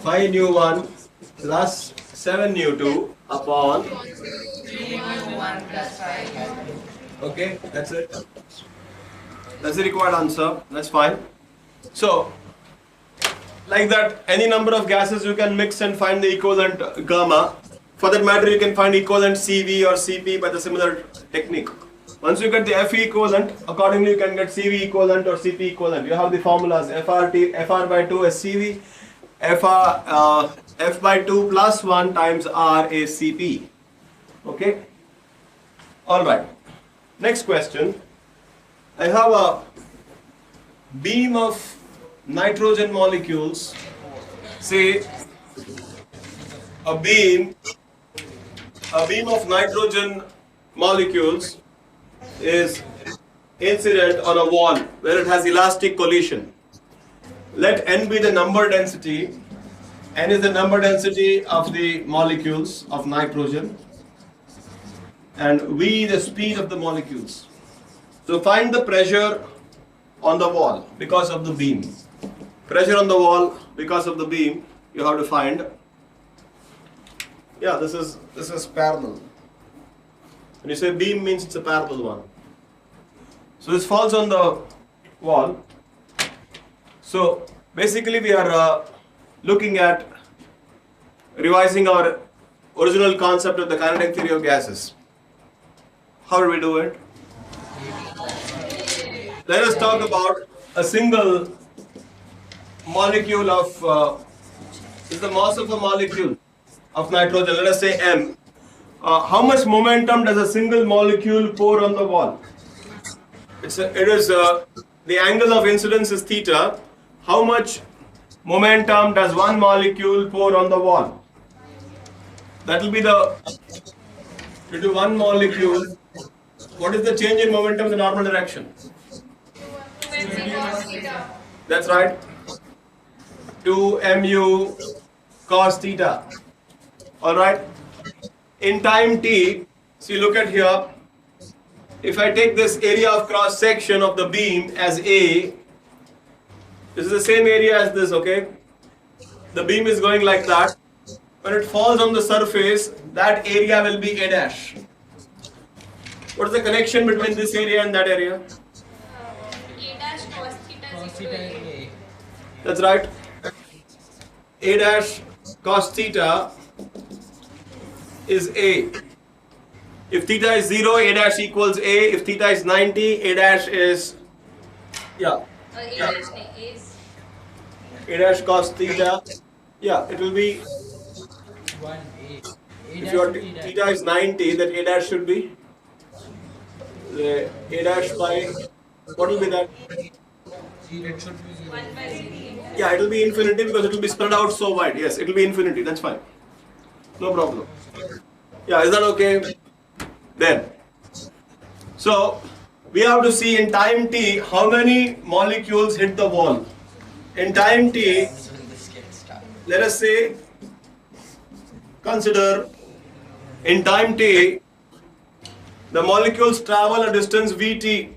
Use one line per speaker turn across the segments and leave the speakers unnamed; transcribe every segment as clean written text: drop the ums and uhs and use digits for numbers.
5 nu 1 plus 7 nu 2 upon. Okay, that's it. That's the required answer. That's fine. So, like that, any number of gases you can mix and find the equivalent gamma. For that matter, you can find equivalent CV or CP by the similar technique. Once you get the Fe equivalent, accordingly you can get CV equivalent or CP equivalent. You have the formulas Fr by 2 is CV, F by 2 plus 1 times R is CP. Okay? Alright. Next question. I have a beam of nitrogen molecules. Say a beam of nitrogen molecules is incident on a wall where it has elastic collision. Let n be the number density. N is the number density of the molecules of nitrogen and V the speed of the molecules. So find the pressure on the wall because of the beam. Pressure on the wall because of the beam you have to find. Yeah, this is parallel. When you say beam means it's a parallel one. So this falls on the wall. So basically we are looking at revising our original concept of the kinetic theory of gases. How do we do it? Let us talk about a single molecule of, is the mass of a molecule of nitrogen, let us say m. How much momentum does a single molecule pour on the wall? It is the angle of incidence is theta. How much momentum does one molecule pour on the wall? That will be due to one molecule. What is the change in momentum in the normal direction? That's right. 2 mu cos theta. Alright. In time t, so you look at here, if I take this area of cross section of the beam as A, this is the same area as this, okay? The beam is going like that. When it falls on the surface, that area will be A dash. What is the connection between this area and that area?
A dash cos theta is equal to A.
That's right. A dash cos theta is A. If theta is 0, A dash equals A. If theta is 90, A dash is, yeah.
A dash is
A dash cos theta, yeah, it will be,
1A.
if your theta is 90, then A dash should be, A dash by, what will be that?
It should be
1 by 0.
Yeah, it will be infinity because it will be spread out so wide. Yes, it will be infinity, that's fine. No problem. Yeah, is that okay? Then, so we have to see in time t how many molecules hit the wall. In time t, let us say, consider in time t, the molecules travel a distance vt.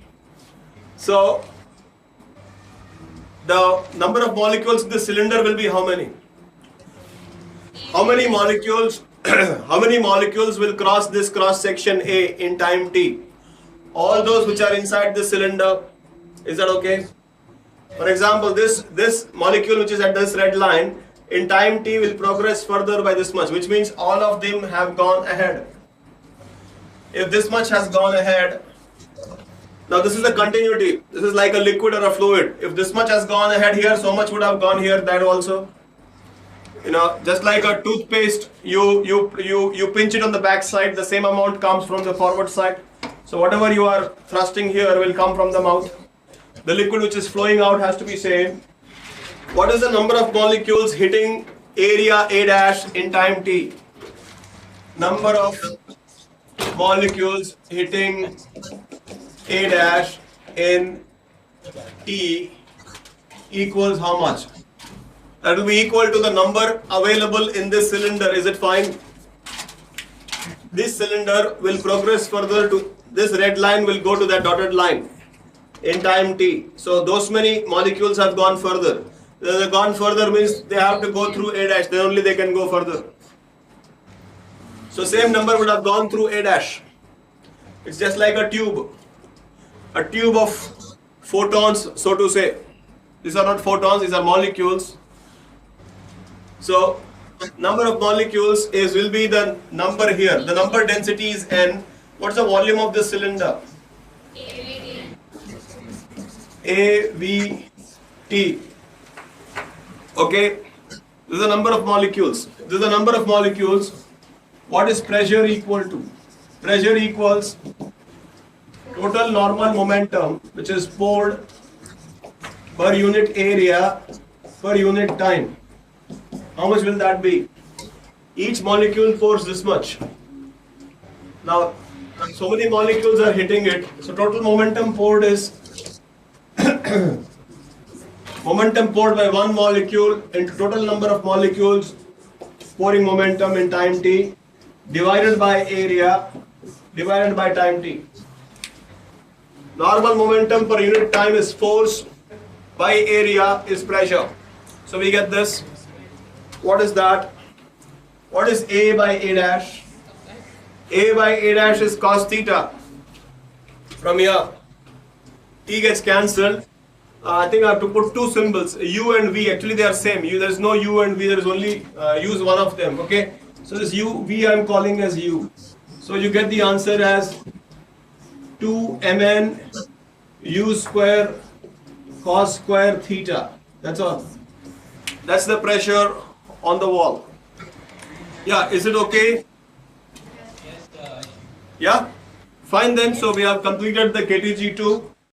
So the number of molecules in the cylinder will be how many? How many molecules? How many molecules will cross this cross section A in time t? All those which are inside the cylinder. Is that okay? For example, this molecule which is at this red line in time t will progress further by this much, which means all of them have gone ahead. If this much has gone ahead, now this is the continuity. This is like a liquid or a fluid. If this much has gone ahead here, so much would have gone here, that also. You know, just like a toothpaste, you pinch it on the back side, the same amount comes from the forward side. So whatever you are thrusting here will come from the mouth. The liquid which is flowing out has to be same. What is the number of molecules hitting area A dash in time t? Number of molecules hitting A dash in t equals how much? That will be equal to the number available in this cylinder. Is it fine? This cylinder will progress further to this red line will go to that dotted line in time t. So those many molecules have gone further. They've gone further means they have to go through A dash, then only they can go further. So same number would have gone through A dash. It's just like a tube of photons, so to say. These are not photons, these are molecules. So number of molecules will be the number here. The number density is n. What's the volume of this cylinder? AVT. Okay. This is the number of molecules. This is the number of molecules. What is pressure equal to? Pressure equals total normal momentum, which is poured per unit area per unit time. How much will that be? Each molecule pours this much. Now, so many molecules are hitting it. So total momentum poured is momentum poured by one molecule into total number of molecules pouring momentum in time t divided by area divided by time t. Normal momentum per unit time is force by area is pressure. So we get this. What is that? What is A by A dash? A by A dash is cos theta. From here, T gets cancelled. I think I have to put two symbols, U and V. Actually, they are same. There is no U and V. There is only use one of them. Okay. So this U, V I am calling as U. So you get the answer as 2mn U square cos square theta. That's all. That's the pressure on the wall. Yeah. Is it okay?
Yes,
Yeah. Fine then. So we have completed the KTG2.